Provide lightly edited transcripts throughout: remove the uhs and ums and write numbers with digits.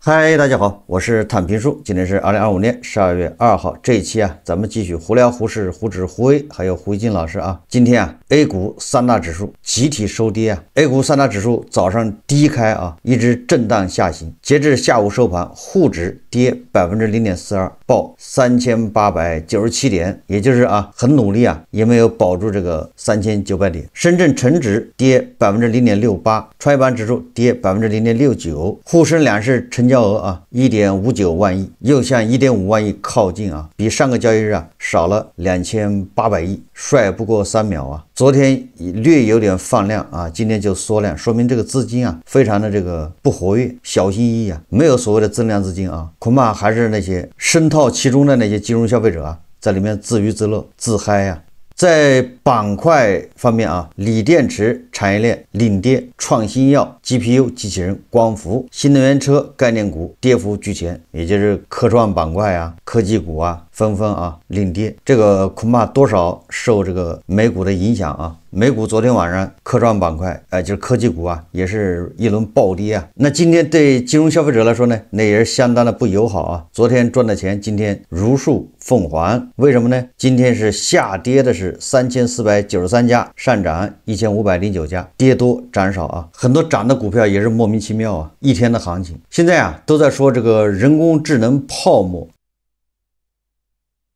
嗨，大家好，我是坦平叔。今天是2025年12月2号，这一期咱們繼續胡聊胡適、胡指、胡威，還有胡一金老師啊。今天A 股三大指數集體收跌，A 股三大指數早上低開一直震盪下行，截至下午收盤，滬指跌0.42%，報3897點，也就是很努力也沒有保住這個3900點。深圳成指跌0.68%，創業板指數跌0.69%，滬深兩市成交額1.59萬億，又向1.5萬億靠近比上個交易日少了2800億，率不過3秒昨天略有點放量今天就縮量，說明這個資金非常的這個不活躍，小心翼翼沒有所謂的增量資金恐怕還是那些深套其中的那些金融消費者在裡面自娛自樂自嗨在板塊方面鋰電池產業鏈領跌，創新藥、GPU 機器人、光伏、新能源車概念股跌幅居前，也就是科創板塊科技股紛紛領跌，這個恐怕多少受這個美股的影響美股昨天晚上科創板塊就是科技股也是一輪暴跌那今天對金融消費者來說呢，那也是相當的不友好昨天賺的錢今天如數奉還，為什麼呢？今天是下跌的是3493家，上漲1509家，跌多漲少很多漲的股票也是莫名其妙一天的行情。現在都在說這個人工智能泡沫，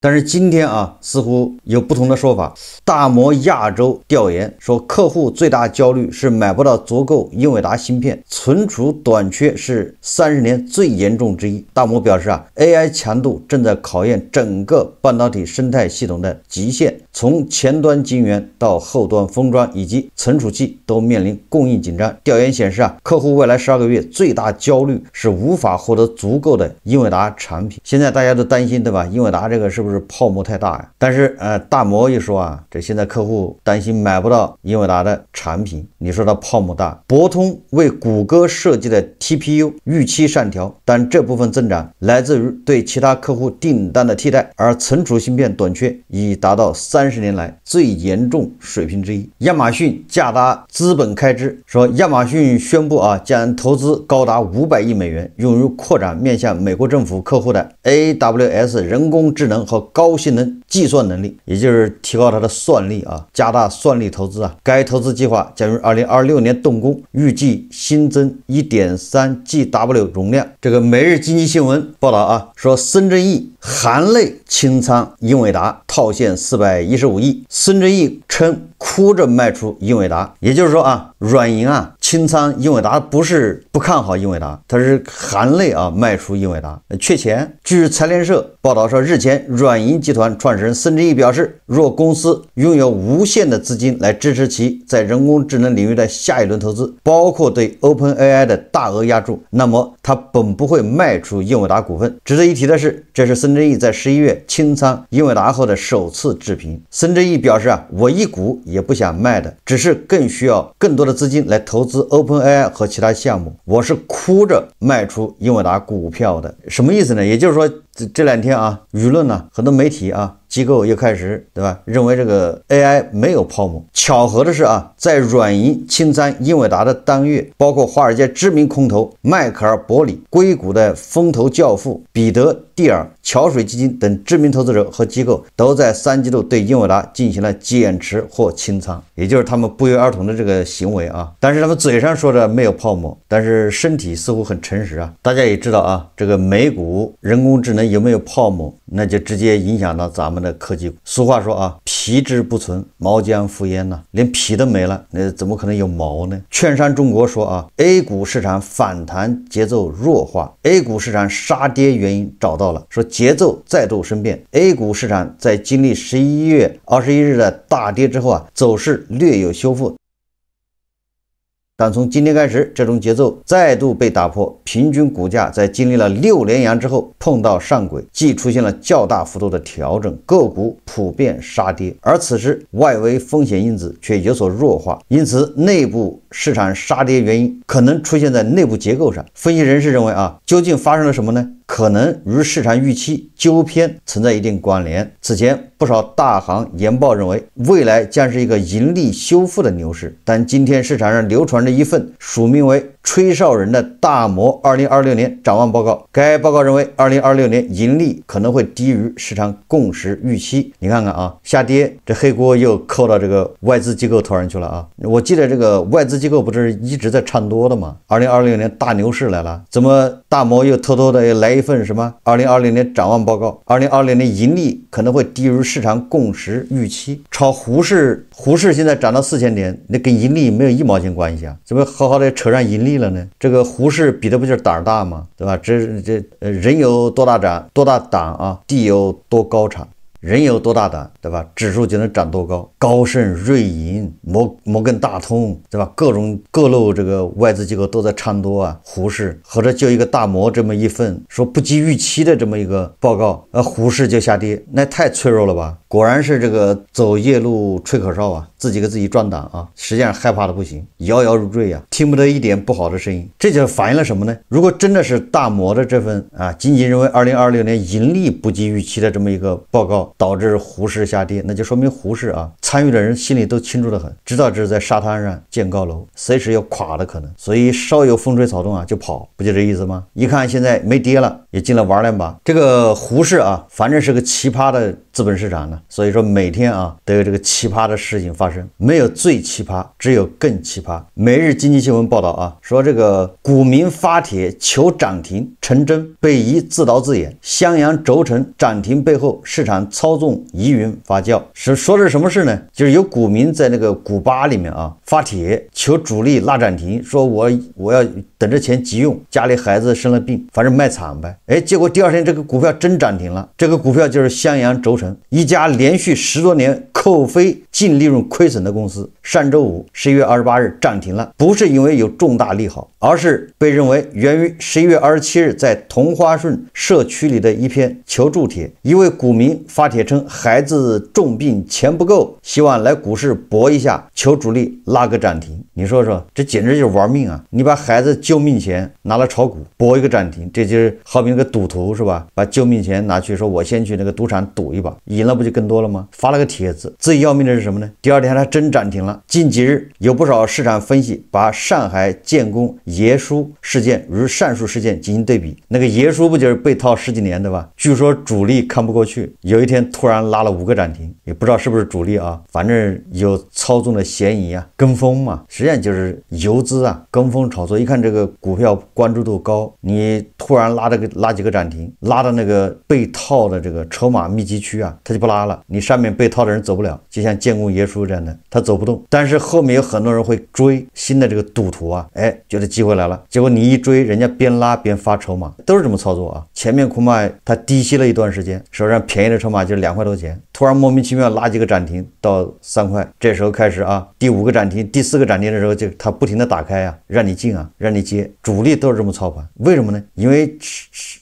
但是今天似乎有不同的說法。大摩亞洲調研說，客戶最大焦慮是買不到足夠英偉達芯片，存儲短缺是30年最嚴重之一。大摩表示AI 強度正在考驗整個半導體生態系統的極限，從前端晶圓到後端封裝以及存儲器都面臨供應緊張。調研顯示客戶未來12個月最大焦慮是無法獲得足夠的英偉達產品。現在大家都擔心，對吧？英偉達這個是不是泡沫太大但是大摩一說這現在客戶擔心買不到英偉達的產品，你說它泡沫大。博通為谷歌設計的 TPU 預期上調，但這部分增長來自於對其他客戶訂單的替代，而存儲芯片短缺已達到30年來最嚴重水平之一。亞馬遜加大資本開支，說亞馬遜宣布將投資高達500億美元，用於擴展面向美國政府客戶的 AWS 人工智能和高性能計算能力，也就是提高它的算力加大算力投資該投資計劃將於2026年動工，預計新增 1.3GW 容量。這個每日經濟新聞報道說孫正義含淚清倉英偉達，套現415億。孫正義稱哭着賣出英偉達，也就是說軟銀清倉英偉達不是不看好英偉達，他是含淚賣出英偉達，缺錢。據財聯社報道說，日前軟銀集團創始人孫正義表示，若公司擁有無限的資金來支持其在人工智能領域的下一輪投資，包括對 OpenAI 的大額押注，那麼他本不會賣出英偉達股份。值得一提的是，這是孫正義在11月清倉英偉達後的首次置評。孫正義表示我一股也不想賣的，只是更需要更多的資金來投資 OpenAI 和其他項目，我是哭着賣出英偉達股票的。什麼意思呢？也就是说這兩天輿論很多媒體機構又開始對吧，認為這個 AI 沒有泡沫。巧合的是在軟銀清倉英偉達的當月，包括華爾街知名空頭邁克爾·伯里、硅谷的風投教父彼得·蒂爾、橋水基金等知名投資者和機構都在3季度對英偉達進行了減持或清倉，也就是他們不約而同的這個行為但是他們嘴上說着沒有泡沫，但是身體似乎很誠實大家也知道這個美股人工智能有沒有泡沫，那就直接影響到咱們的科技股。俗話說皮之不存，毛將复焉連皮都沒了，那怎麼可能有毛呢？券商中國说A 股市場反彈節奏弱化， A 股市場殺跌原因找到了，說節奏再度生變。 A 股市場在經歷11月21日的大跌之後走勢略有修復，但從今天開始，這種節奏再度被打破，平均股價在經歷了6連陽之後碰到上軌，既出現了較大幅度的調整，個股普遍殺跌，而此時外圍風險因子卻有所弱化，因此內部市場殺跌原因可能出現在內部結構上。分析人士認為究竟發生了什麼呢？可能與市場預期糾偏存在一定關聯。此前不少大行研報認為未來將是一個盈利修復的牛市，但今天市場上流傳着一份署名為吹哨人的大摩2026年展望報告。該報告認為，2026年盈利可能會低於市場共識預期。你看看啊，下跌，這黑鍋又扣到這個外資機構頭上去了啊！我記得這個外資機構不是一直在唱多的嗎？2026年大牛市來了，怎麼大摩又偷偷的來一份什麼2020年展望報告？2020年盈利可能會低於市場共識預期。炒胡市現在漲到4000點，那跟盈利沒有1毛錢關係啊！怎麼好好的扯上盈利了呢？這個胡市比的不就是膽大嗎？對吧？這人有多大膽啊，地有多高產。人有多大膽，對吧？指數就能漲多高。高盛、瑞银、摩根大通，对吧？各路這個外資機構都在唱多啊，胡市或者就一個大摩這麼一份說不及預期的這麼一個報告，胡市就下跌，那太脆弱了吧？果然是這個走夜路吹口哨啊，自己給自己壯膽啊，實際上害怕的不行，搖搖欲墜啊，聽不得一點不好的聲音。這就反映了什麼呢？如果真的是大摩的這份僅僅認為2026年盈利不及預期的這麼一個報告導致胡市下跌，那就說明胡市參與的人心裡都清楚得很，知道這是在沙灘上建高樓，隨時要垮的可能，所以稍有風吹草動就跑，不就這意思嗎？一看现在沒跌了，也進來玩兩把。這個胡市反正是個奇葩的資本市場呢，所以說每天都有這個奇葩的事情發生，沒有最奇葩，只有更奇葩。每日經濟新聞報道說這個股民發帖求漲停成真，被疑自導自演，襄陽軸承漲停背後市場操縱疑雲發酵。說的是什麼事呢？就是有股民在那個股吧裡面發帖求主力拉漲停，說我要等着錢急用，家裡孩子生了病，反正賣慘唄。結果第二天這個股票真漲停了，這個股票就是襄陽軸承，一家連續10多年扣非淨利潤虧損的公司，上周五11月28日漲停了，不是因為有重大利好，而是被認為源於11月27日在同花順社區裡的一篇求助帖。一位股民發帖稱孩子重病錢不夠，希望來股市搏一下，求主力拉個漲停。你說說，這簡直就是玩命啊！你把孩子救命錢拿来炒股搏一個漲停，這就是好比那個賭徒是吧？把救命錢拿去說我先去那個賭場賭一把，贏了不就更多了嗎？發了個帖子，最要命的是什麼呢？第二天它真漲停了。近幾日有不少市場分析把上海建工爺叔事件與上述事件進行對比，那個爺叔不就是被套10幾年的吧？據說主力看不過去，有一天突然拉了5個漲停，也不知道是不是主力反正有操縱的嫌疑跟風嘛，實際上就是游資跟風炒作。一看這個股票關注度高，你突然拉幾個漲停，拉到那個被套的这個籌碼密集區他就不拉了，你上面被套的人走不了，就像建工爺叔這樣的，他走不動。但是後面有很多人會追新的這個賭徒覺得機會來了，結果你一追，人家邊拉邊發籌碼，都是這麼操作前面恐怕他低吸了一段時間，手上便宜的籌碼就是2塊多錢，突然莫名其妙拉幾個漲停到3塊，這時候開始第5個漲停、第4個漲停的時候，就他不停的打開讓你進讓你接，主力都是這麼操盤。為什麼呢？因為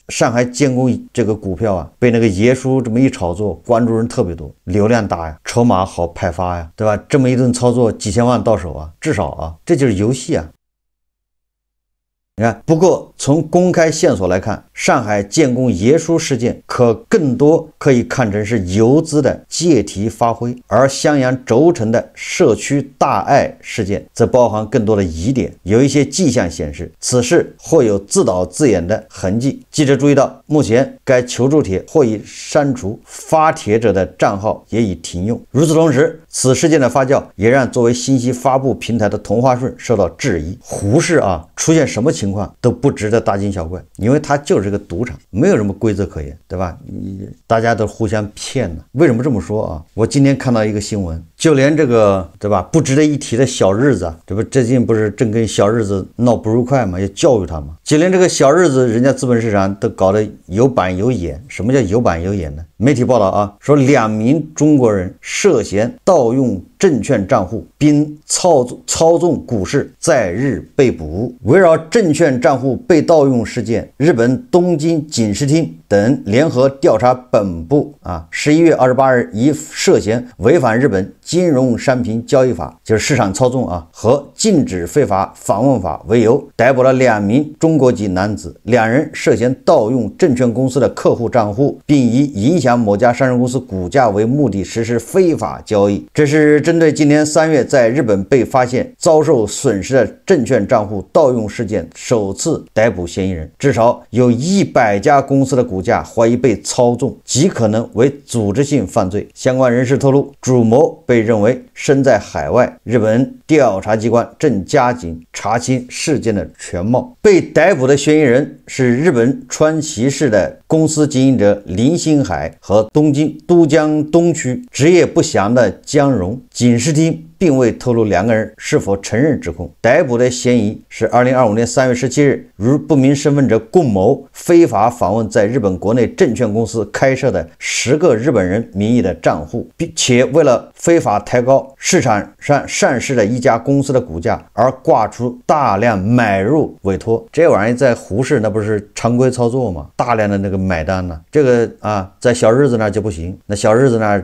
上海建工這個股票被那個爺叔這麼一炒作，關注人特別多，流量大籌碼好派發對吧？這麼一頓操作幾千萬到手至少這就是遊戲你看，不過從公開線索來看，上海建工爺叔事件更多可以看成是游資的借題發揮，而襄陽軸承的社區大愛事件則包含更多的疑點，有一些跡象顯示此事或有自導自演的痕跡。記者注意到，目前該求助帖或已刪除，發帖者的賬號也已停用。與此同時，此事件的發酵也讓作為信息發布平台的同花順受到質疑。胡市出現什麼情況都不值得大驚小怪，因為它就是個賭場，沒有什麼規則可言，對吧？大家都互相騙呢。為什麼這麼說我今天看到一個新聞，就連這個對吧不值得一提的小日子這不最近不是正跟小日子鬧不愉快嘛，要教育他嘛。就連這個小日子，人家資本市場都搞得有板有眼。什麼叫有板有眼呢？媒體報道說2名中國人涉嫌盜用證券賬戶並操縱股市，在日被捕。圍繞證券賬戶被盜用事件，日本東京警視廳等聯合調查本部11月28日以涉嫌違反日本金融商品交易法，就是市場操縱和禁止非法訪問法為由，逮捕了2名中國籍男子，2人涉嫌盜用證券公司的客戶賬戶，並以影響某家上市公司股價為目的實施非法交易。這是針針對今年3月在日本被發現遭受損失的證券賬戶盜用事件，首次逮捕嫌疑人。至少有100家公司的股價懷疑被操縱，極可能為組織性犯罪。相關人士透露，主謀被認為身在海外，日本調查機關正加緊查清事件的全貌。被逮捕的嫌疑人是日本川崎市的公司經營者林星海和東京都江東區職業不詳的江榮。警視廳並未透露2個人是否承認指控。逮捕的嫌疑是2025年3月17日，如不明身份者共謀非法訪問在日本国內證券公司開設的10個日本人名義的賬戶，並且為了非法抬高市場上上市的一家公司的股價而掛出大量買入委托。這玩意在胡適那不是常規操作嗎？大量的那個買單呢，這個在小日子那就不行。那小日子那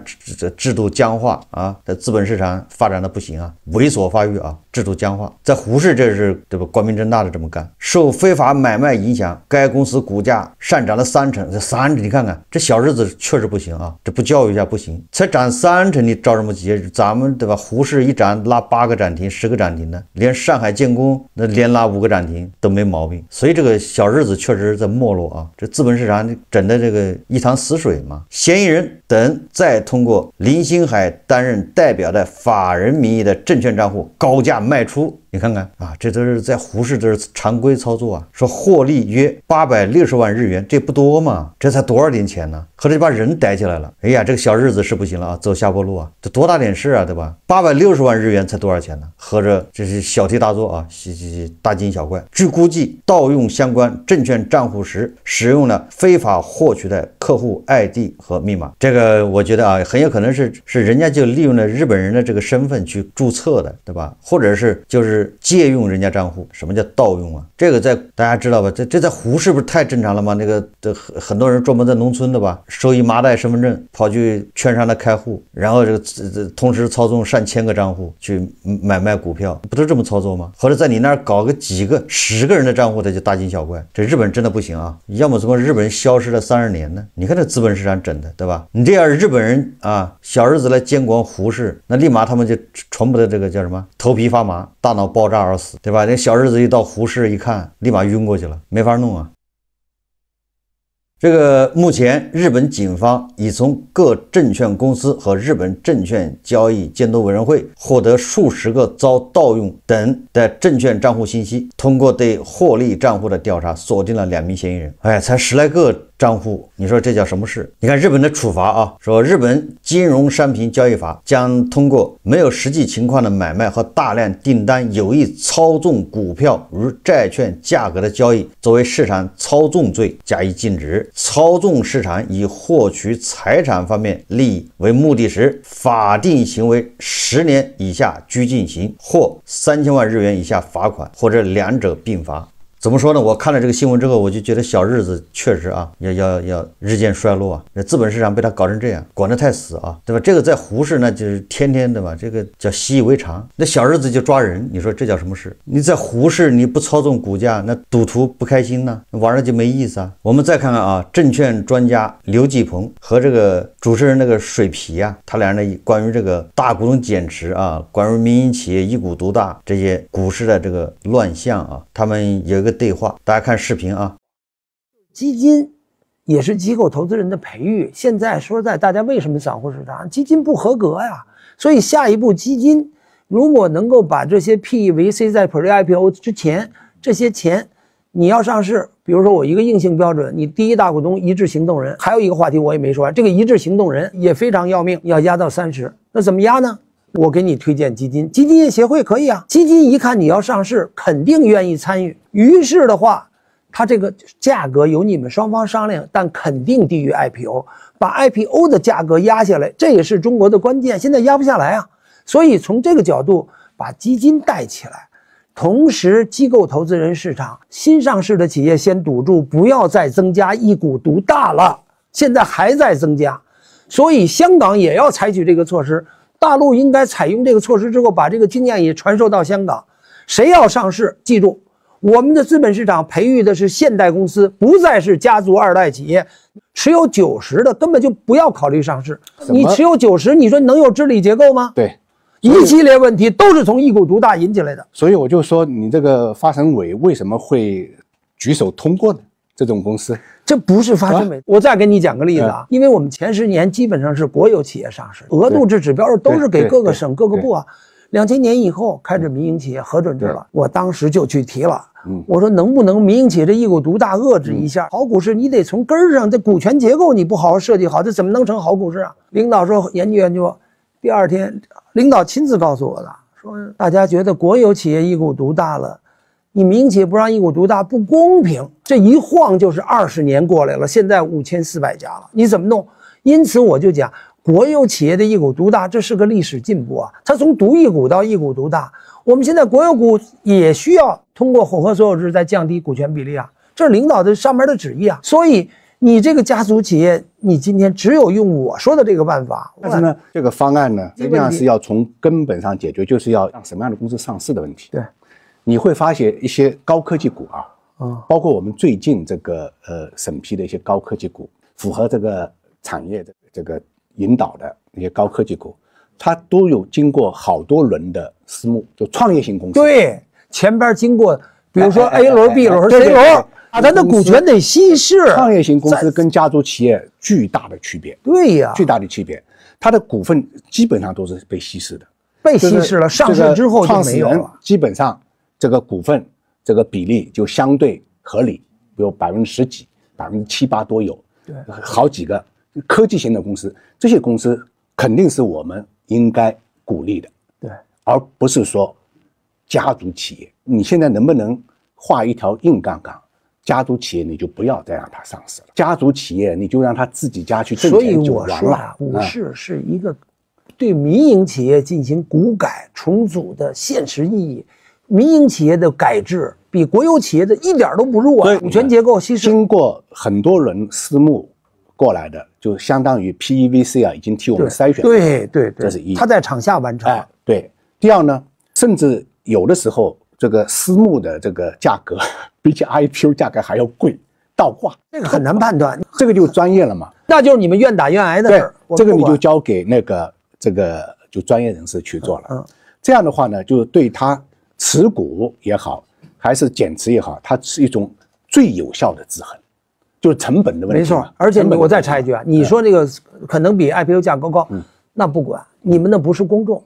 制度僵化啊，在资本市场发展的不行啊，猥琐发育啊，制度僵化。在胡适这是对吧，光明正大的这么干。受非法买卖影响，该公司股价上涨了3成，这3成你看看，这小日子确實不行啊，這不教育一下不行。才漲3成，你着什麼急？咱們對吧？胡適一漲拉8個漲停，10個漲停的，連上海建工那連拉5個漲停都沒毛病。所以這個小日子確實在沒落啊，這資本市場整的這個一潭死水嘛。嫌疑人等再通過林星海擔任代表的法人名義的證券賬戶高價賣出。你看看啊，這都是在胡適這是常規操作啊。說獲利約860萬日元，這不多嘛？這才多少點錢呢？合着就把人逮起來了。哎呀，這個小日子是不行了啊，走下坡路啊，這多大點事啊，對吧？860萬日元才多少錢呢？合着這是小題大做啊，大驚小怪。據估計，盜用相關證券賬戶時使用了非法獲取的客戶 ID 和密碼。這個我覺得啊，很有可能是人家就利用了日本人的這個身份去注冊的，對吧？或者是就是借用人家賬戶。什麼叫盜用啊？這個在大家知道吧？這在胡適不是太正常了嗎？那個很多人專門在農村的吧，收一麻袋身份證跑去券商的開戶，然後這個同時操縱上千個賬戶去買賣股票，不都這麼操作嗎？或者在你那兒搞個幾個10個人的賬戶，他就大驚小怪。這日本真的不行啊！要麼從日本消失了30年呢？你看這資本市場整的，對吧？你這樣日本人啊，小日子來監管胡適，那立馬他們就全部的這個叫什麼頭皮發麻，大腦爆炸而死，對吧？那小日子一到胡適一看，立馬暈過去了，沒法弄啊。這個目前日本警方已從各證券公司和日本證券交易監督委員會獲得數十個遭盜用等的證券賬戶信息，通過對獲利賬戶的調查，鎖定了2名嫌疑人。哎，才10來個賬戶，你說這叫什麼事？你看日本的處罰啊，說日本金融商品交易法將通過沒有實際情況的買賣和大量訂單有意操縱股票如債券價格的交易作為市場操縱罪加以禁止。操縱市場以獲取財產方面利益為目的時，法定行為10年以下拘禁刑或3000萬日元以下罰款，或者兩者並罰。怎麼說呢？我看了這個新聞之後，我就覺得小日子確實啊，要日漸衰落啊。這資本市場被他搞成這樣，管得太死啊，對吧？這個在胡適呢，就是天天對吧？這個叫習以為常。那小日子就抓人，你說這叫什麼事？你在胡適你不操縱股價，那賭徒不開心呢，玩的就沒意思啊。我們再看看啊，證券專家劉繼鵬和這個主持人那個水皮啊，他倆呢關於這個大股東減持啊，關於民營企業一股獨大這些股市的這個亂象啊，他們有一個對話，大家看視頻啊。基金也是機構投資人的培育，現在說实在，大家為什麼散戶市場基金不合格呀？所以下一步基金如果能夠把這些 PE、VC 在 Pre-IPO 之前這些錢你要上市，比如說我一個硬性標準，你第一大股東一致行動人，還有一個話題我也沒說完，這個一致行動人也非常要命，要壓到30%，那怎麼壓呢？我給你推薦基金，基金業協會可以啊。基金一看你要上市，肯定願意參與。於是的話，它這個價格由你們雙方商量，但肯定低於 IPO， 把 IPO 的價格壓下來，這也是中國的關鍵。現在壓不下來啊，所以從這個角度把基金帶起來，同時機構投資人市場新上市的企業先堵住，不要再增加一股獨大了，現在還在增加，所以香港也要採取這個措施。大陸應該採用這個措施之後，把這個經驗也傳授到香港。誰要上市，記住，我們的資本市場培育的是現代公司，不再是家族2代企業。持有90的根本就不要考慮上市。你持有90，你說能有治理結構嗎？對，一系列問題都是從一股獨大引起來的。所以我就說，你這個發審委為什麼會舉手通過呢？這種公司，這不是發審委。我再給你講個例子啊，因為我們前10年基本上是國有企業上市，額度制指標都是給各個省各個部啊。2000年以後開始民營企業核准制了，我當時就去提了，我說能不能民營企業這一股獨大遏制一下？好股市你得從根兒上，這股權結構你不好好設計好，這怎麼能成好股市啊？領導說研究研究，第2天領導親自告訴我的，說大家覺得國有企業一股獨大了，你民營企業不讓一股獨大不公平，這一晃就是20年過來了，現在5400家了，你怎麼弄？因此我就講。國有企業的一股獨大，這是個歷史進步啊！它從獨一股到一股獨大，我們現在國有股也需要通過混合所有制再降低股權比例啊，這是領導的上面的旨意啊。所以你這個家族企業，你今天只有用我說的這個辦法。但是呢，這個方案呢，實際上是要從根本上解決，就是要讓什麼樣的公司上市的問題。對，你會發現一些高科技股啊，包括我們最近這個審批的一些高科技股，符合這個產業的這個引導的那些高科技股，它都有經過好多輪的私募，就創業型公司。对，前邊經過，比如說 A 輪、B 輪、C 輪，啊，它的股權得稀釋。創業型公司跟家族企業巨大的區別。對呀，巨大的區別，它的股份基本上都是被稀釋的，被稀釋了，上市之後就没有了。基本上這個股份這個比例就相對合理，比如10幾、7、8都有，对，好幾個。科技型的公司，這些公司肯定是我們應該鼓勵的，對，而不是說家族企業。你現在能不能畫一條硬槓槓？家族企業你就不要再讓它上市了，家族企業你就讓它自己家去掙錢就完了。所以我說啊，股市是一個對民營企業進行股改重組的現實意義。民營企業的改制比國有企業的一點都不弱啊，股權結構稀釋。經過很多輪私募過來的，就相當於 PEVC 啊，已經替我們篩選了。對，這是一。他在場下完成。对。第二呢，甚至有的时候这个私募的这个价格比起 IPO 價格還要貴，倒掛。這個很難判斷，這個就專業了嘛。那就是你們願打願挨的事兒。這個你就交給那個就專業人士去做了。這樣的話呢，就對他持股也好，還是減持也好，它是一種最有效的制衡。就是成本的問題。沒錯，而且我再插一句啊，你說這個可能比 IPO 價格高，那不管，你們那不是公眾，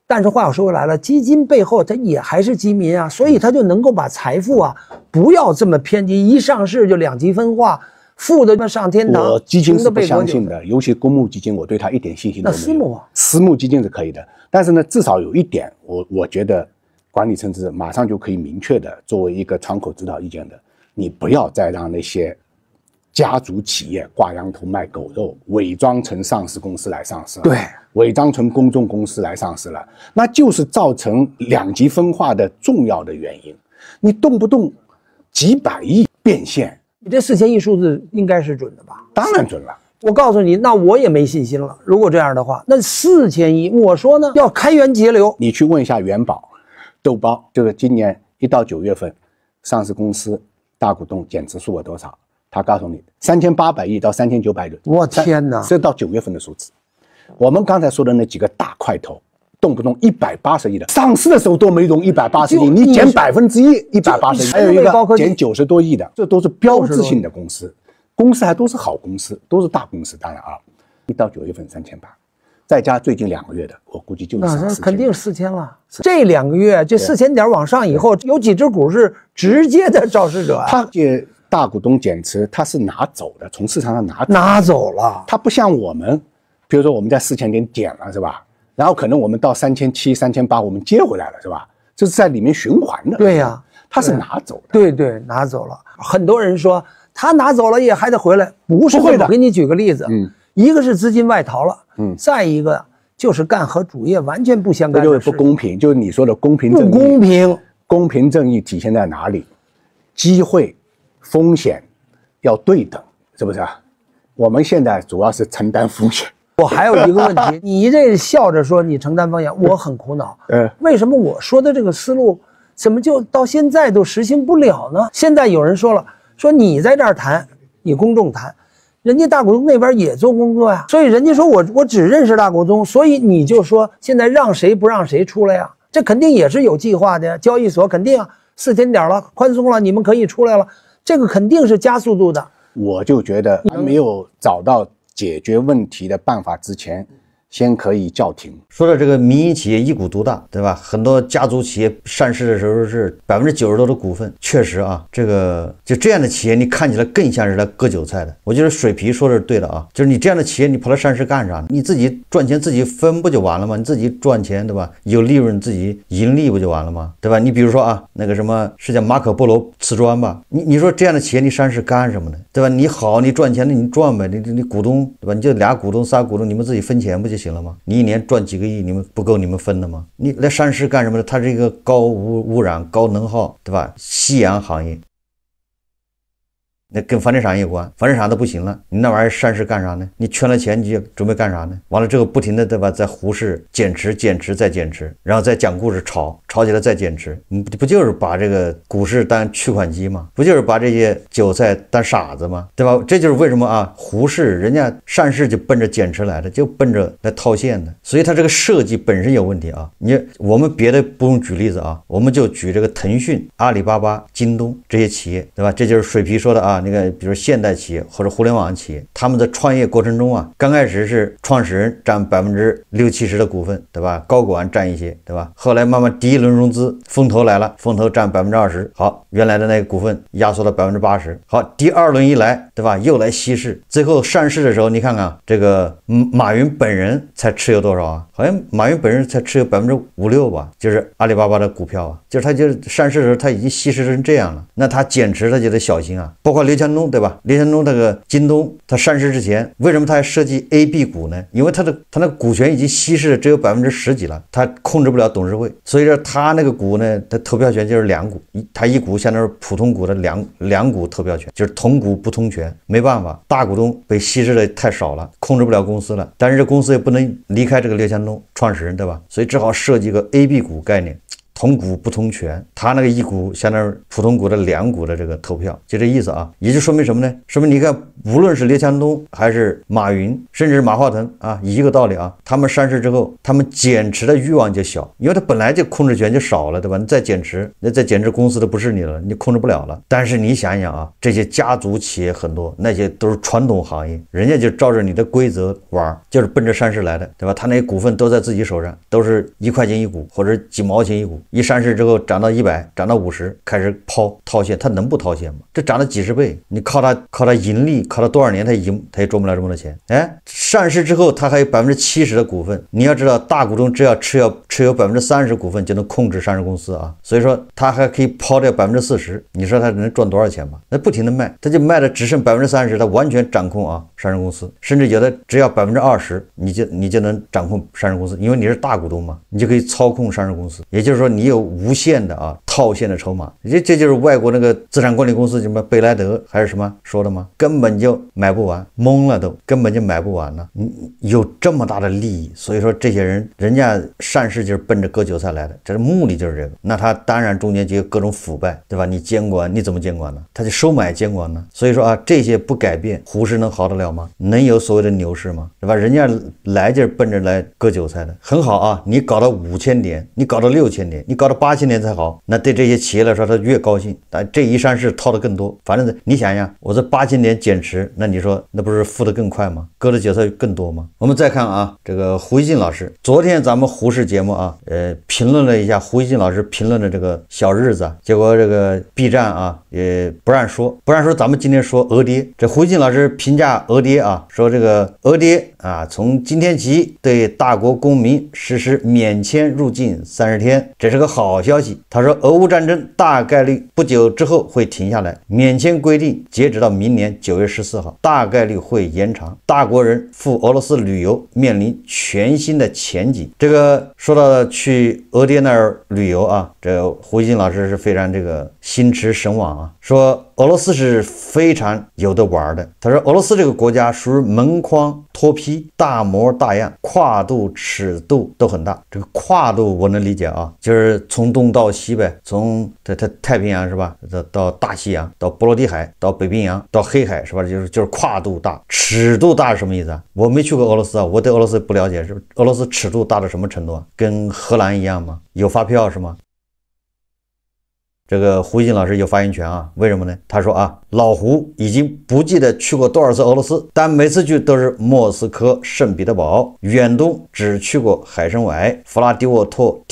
但是話又說回來了，基金背後它也還是基民啊，所以它就能夠把財富啊不要這麼偏激，一上市就兩極分化，富的上天堂。我基金是不相信的，尤其公募基金，我對它一點信心都沒有。那私募啊，私募基金是可以的，但是呢，至少有一點，我覺得管理層是馬上就可以明確的作為一個窗口指導意見的，你不要再讓那些家族企業掛羊頭賣狗肉，偽裝成上市公司來上市，對，偽裝成公眾公司來上市了，那就是造成兩極分化的重要的原因。你動不動幾百億變現，你這4000億數字應該是準的吧？當然準了。我告訴你，那我也沒信心了。如果這樣的話，那4000億，我說呢，要開源節流。你去問一下元寶、豆包，這個今年1到9月份，上市公司大股東減持數額多少？他告訴你3800億到3900億，我天哪！這到9月份的數字。我們剛才說的那幾個大塊頭，動不動180億的，上市的時候都沒動180億，你減1%，180億，還有一個減90多億的，這都是標誌性的公司，公司還都是好公司，都是大公司，當然啊，1到9月份3800，再加最近2個月的，我估計就是4000，肯定4000了。這2個月這4000點往上以後，有幾隻股是直接的肇事者啊。他也大股東減持，他是拿走的，從市場上拿走了。他不像我們，比如說我們在4000點減了，是吧？然後可能我們到3700、3800，我們接回來了，是吧？這是在裡面循環的。對呀，他是拿走的。對，拿走了。很多人說他拿走了也還得回來，不是會的。我給你舉個例子，一個是資金外逃了，再一個就是幹和主業完全不相干的事。這就是不公平，就是你說的公平正義。不公平，公平正義體現在哪裡？機會。風險要對等，是不是啊？我們現在主要是承擔風險。我還有一個問題，你這笑着說你承擔風險，我很苦惱。為什麼我說的這個思路，怎麼就到現在都實行不了呢？現在有人說了，說你在這兒談，你公眾談，人家大股東那邊也做工作呀，所以人家说我只認識大股東，所以你就說現在讓誰不讓誰出來呀？這肯定也是有計劃的呀，交易所肯定啊，4000點了，寬鬆了，你們可以出來了，這個肯定是加速度的。我就覺得還沒有找到解決問題的辦法之前，先可以叫停。說到這個民營企業一股獨大，對吧？很多家族企業上市的時候是90%多的股份，確實啊，這個就這樣的企業，你看起來更像是來割韭菜的。我覺得水皮說的是對的啊，就是你這樣的企業，你跑到上市幹啥呢？你自己賺錢自己分不就完了嗎？你自己賺錢，對吧？有利潤自己盈利不就完了嗎？對吧？你比如說啊，那個什麼是叫馬可波羅瓷磚吧？你說這樣的企業你上市幹什麼呢？對吧？你好，你賺錢的你賺唄，你股東對吧？你就2股東3股東，你們自己分錢不就行了嗎？你一年賺幾個億，你們不夠你們分的嗎？你來上市幹什麼呢？它是一個高污染、高能耗，對吧？夕陽行業。那跟房地產有關，房地產都不行了，你那玩意儿上市幹啥呢？你圈了錢，你就準備幹啥呢？完了之後不停的对吧，在胡适減持、減持再減持，然後再講故事炒起來再減持，不就是把這個股市當取款機嗎？不就是把這些韭菜當傻子嗎？對吧？這就是為什麼啊，胡適人家上市就奔着減持來的，就奔着來套現的，所以他這個設計本身有問題啊。我們別的不用舉例子啊，我們就舉這個騰訊、阿里巴巴、京東這些企業，對吧？這就是水皮說的啊。那個比如現代企業或者互聯網企業，他們在創業過程中啊，剛開始是創始人占60-70%的股份，對吧？高管占一些，对吧？後來慢慢第一輪融資，風投來了，風投占20%，好，原來的那個股份壓縮到80%，好，第二輪一來，對吧？又來稀釋，最後上市的時候，你看看這個馬雲本人才持有多少啊？好像馬雲本人才持有5-6%吧，就是阿里巴巴的股票啊，就是他就是上市的时候他已經稀釋成這樣了，那他減持他就得小心啊，包括劉强東，對吧？劉强東那個京東，他上市之前，為什麼他還設計 A、B 股呢？因為他那個股權已經稀釋了只有10%幾了，他控制不了董事會，所以說他那個股呢，他投票權就是2股，他一股相當於普通股的兩股投票權，就是同股不同權，沒辦法，大股東被稀釋的太少了，控制不了公司了，但是這公司也不能離開這個劉強東創始人，對吧？所以只好設計個 A、B 股概念。同股不同權，他那個一股相當於普通股的2股的這個投票，就這意思啊。也就說明什麼呢？說明你看，無論是劉強東還是馬雲，甚至是馬化騰啊，一個道理啊。他們上市之後，他們減持的慾望就小，因為他本來就控制權就少了，對吧？你再減持，那再減持公司都不是你了，你控制不了了。但是你想想啊，這些家族企業很多，那些都是傳統行業，人家就照着你的規則玩，就是奔着上市來的，對吧？他那些股份都在自己手上，都是1塊錢一股或者幾毛錢一股。一上市之後漲到100，漲到50，開始套現，他能不套現嗎？這漲了幾十倍，你靠他盈利，靠他多少年他也賺不了這麼多錢。哎，上市之後他還有70%的股份，你要知道大股東只要持有30%股份就能控制上市公司啊，所以說他還可以拋掉40%，你說他能賺多少錢吧？那不停的賣，他就賣的只剩30%，他完全掌控啊上市公司，甚至有的只要20%，你就能掌控上市公司，因為你是大股東嘛，你就可以操控上市公司，也就是說你有无限的啊套现的籌碼，這就是外國那個資產管理公司什麼貝萊德還是什麼說的嗎？根本就買不完，懵了都，根本就買不完了。有這麼大的利益，所以說這些人家上市就是奔着割韭菜來的，這是目的就是這個。那他當然中間就有各種腐敗，對吧？你監管你怎麼監管呢？他就收買監管呢。所以說啊，這些不改變，胡適能好得了嗎？能有所謂的牛市嗎？對吧？人家來就是奔着來割韭菜的，很好啊。你搞到5000點，你搞到6000點，你搞到8000年才好，那对這些企業來說他越高興，但這一上市套的更多。反正你想想，我這8000年減持，那你說那不是付的更快嗎？割的韭菜更多嗎？我們再看啊，這個胡锡進老師，昨天咱們胡適節目啊，評論了一下胡锡進老師評論的這個小日子啊，結果這個 B 站啊也不讓說，咱們今天說俄爹。這胡锡進老師評價俄爹啊，說這個俄爹啊，從今天起對大國公民實施免簽入境30天，這是個好消息。他說俄烏戰爭大概率不久之後會停下來，免簽規定截止到明年9月14號，大概率會延長，大國人赴俄羅斯旅遊面臨全新的前景。這個說到去俄爹那兒旅遊啊，這胡锡進老師是非常這個心馳神往啊，說俄羅斯是非常有的玩的。他说俄羅斯这個國家屬於門框脫坯，大模大樣，跨度尺度都很大。這個跨度我能理解啊，就是從東到西唄，從太平洋是吧，到大西洋，到波羅的海，到北冰洋，到黑海是吧？就是跨度大。尺度大是什麼意思啊？我沒去過俄羅斯啊，我對俄羅斯不了解，是俄羅斯尺度大到什麼程度啊？跟荷蘭一樣嗎？有發票是嗎？這個胡一金老師有發言權啊，為什麼呢？他說啊，老胡已經不記得去過多少次俄羅斯，但每次去都是莫斯科、聖彼得堡，遠東只去過海參崴、弗拉迪沃托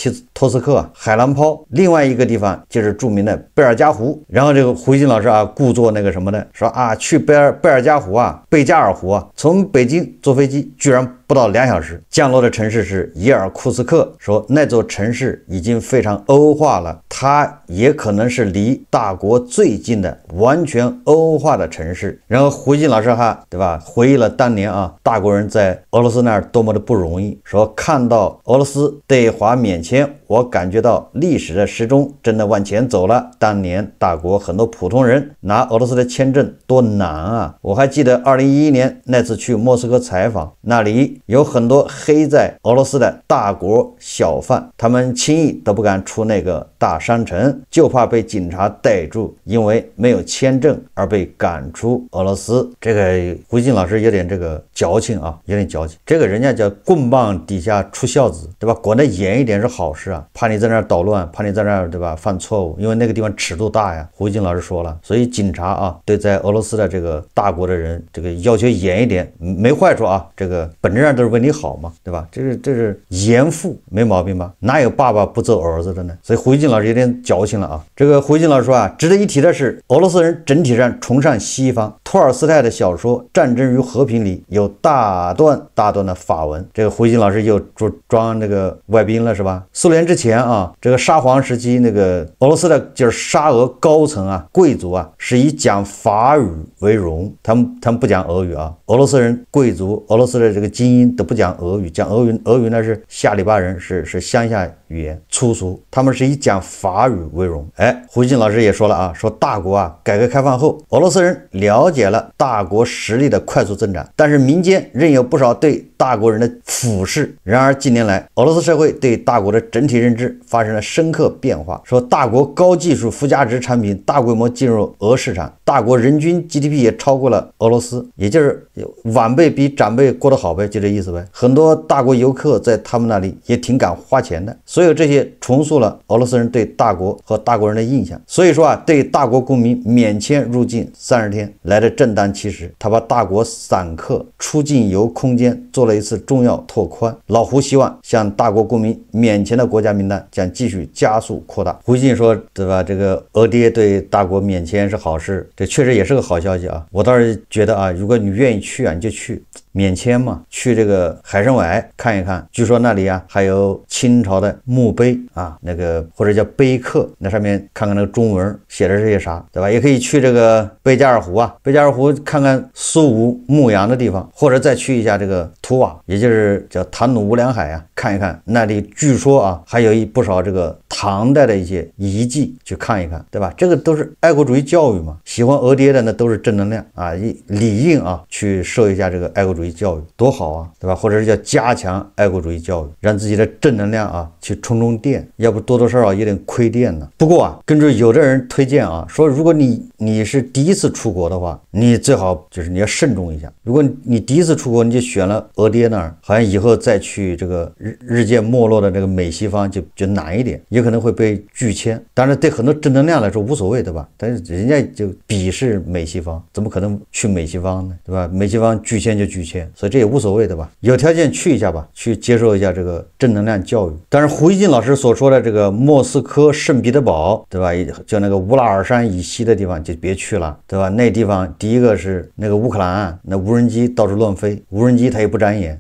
斯克、海蘭泡，另外一個地方就是著名的貝爾加湖。然後這個胡一金老師啊，故作那個什麼的，說啊，去貝爾加湖啊，貝加爾湖啊，從北京坐飛機居然不到2小時，降落的城市是耶爾庫斯克，說那座城市已經非常歐化了，它也可能是離大國最近的完全歐化的城市。然後胡一金老師哈，對吧，回憶了當年啊，大國人在俄羅斯那兒多麼的不容易，說看到俄羅斯對華免簽，我感覺到歷史的時鐘真的往前走了。當年大國很多普通人拿俄羅斯的簽證多難啊！我還記得2011年那次去莫斯科採訪，那裡有很多黑在俄羅斯的大國小販，他們輕易都不敢出那個大商城，就怕被警察逮住，因為沒有簽證而被趕出俄羅斯。這個胡一金老師有點這個矯情啊，有點矯情。這個人家叫棍棒底下出孝子，對吧？管得嚴一點是好事啊，怕你在那兒搗亂，怕你在那兒，對吧，犯錯誤，因為那個地方尺度大呀。胡一金老師說了，所以警察啊，對在俄羅斯的這個大國的人，這個要求嚴一點沒壞處啊，這個本質上都是為你好嘛，對吧？這是嚴父沒毛病吧？哪有爸爸不揍兒子的呢？所以胡一金老師有點矯情了啊。這個胡一金老師說啊，值得一提的是，俄羅斯人整體上崇尚西方。托爾斯泰的小說《戰爭與和平》裡有大段的法文。這個胡一金老師又裝那個外賓了是吧？蘇聯之前啊，這個沙皇時期，那個俄羅斯的就是沙俄高層啊，貴族啊，是以講法語為榮，他們不講俄語啊。俄羅斯人貴族，俄羅斯的這個精英都不講俄語，講俄語那是下里巴人，是鄉下語言，粗俗，他們是以講法語為榮。哎，胡一金老師也說了啊，說大國啊，改革開放後，俄羅斯人了解了大國實力的快速增長，但是民間仍有不少对大國人的俯視。然而近年來，俄羅斯社會對大國的整體認知發生了深刻變化，說大國高技術附加值產品大規模進入俄市場，大國人均 GDP 也超過了俄羅斯，也就是晚輩比長輩過得好唄，就這意思唄。很多大國遊客在他們那裡也挺敢花錢的，所有這些重塑了俄羅斯人對大國和大國人的印象。所以說啊，對大國公民免簽入境30天來的正當其時，他把大國散客出境遊空間做了一次重要拓寬。老胡希望向大國公民免簽的國家名單將繼續加速擴大。胡一金說，對吧？這個俄爹對大國免簽是好事，這確實也是個好消息啊。我倒是覺得啊，如果你願意去啊，你就去。免簽嘛，去這個海參崴看一看，據說那裡啊還有清朝的墓碑啊，那個或者叫碑刻，那上面看看那個中文寫的是些啥，對吧？也可以去這個貝加爾湖啊，貝加爾湖看看蘇吳牧羊的地方，或者再去一下這個图瓦，也就是叫坦努乌梁海啊，看一看那裡据說啊還有不少這個唐代的一些遺跡，去看一看，对吧？這個都是愛國主義教育嘛，喜歡俄爹的那都是正能量啊，理應啊去受一下這個愛國主義教育多好啊，對吧？或者是叫加強愛國主義教育，讓自己的正能量啊去充電，要不多多少少有點虧電呢。不過啊，根据有的人推薦啊，說如果你是第一次出國的話，你最好就是你要慎重一下。如果你第一次出國你就選了俄爹那兒，好像以後再去這個日漸沒落的這個美西方就難一點，也可能會被拒簽。當然對很多正能量來說無所謂，對吧？但是人家就鄙視美西方，怎麼可能去美西方呢？对吧？美西方拒簽就拒簽，所以這也無所謂的吧？有條件去一下吧，去接受一下這個正能量教育。但是胡一金老師所說的這個莫斯科、聖彼得堡，對吧？就那個烏拉爾山以西的地方就別去了，對吧？那地方第一個是那個烏克蘭，那無人機到處亂飛，無人機它也不長眼。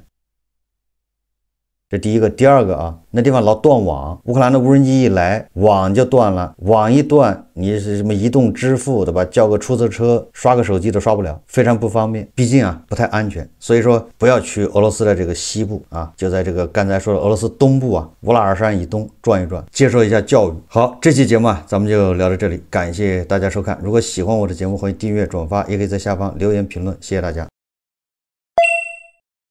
這第一個。第二個啊，那地方老断网，烏克蘭的无人机一来，网就断了，网一断，你是什么移动支付对吧？叫个出租车，刷个手机都刷不了，非常不方便。毕竟啊，不太安全。所以说，不要去俄罗斯的这个西部啊，就在这个刚才说的俄羅斯東部啊，烏拉爾山以東轉一轉，接受一下教育。好，這期節目啊，咱們就聊到這裡，感謝大家收看。如果喜歡我的節目，歡迎訂閱、轉發，也可以在下方留言評論。謝謝大家。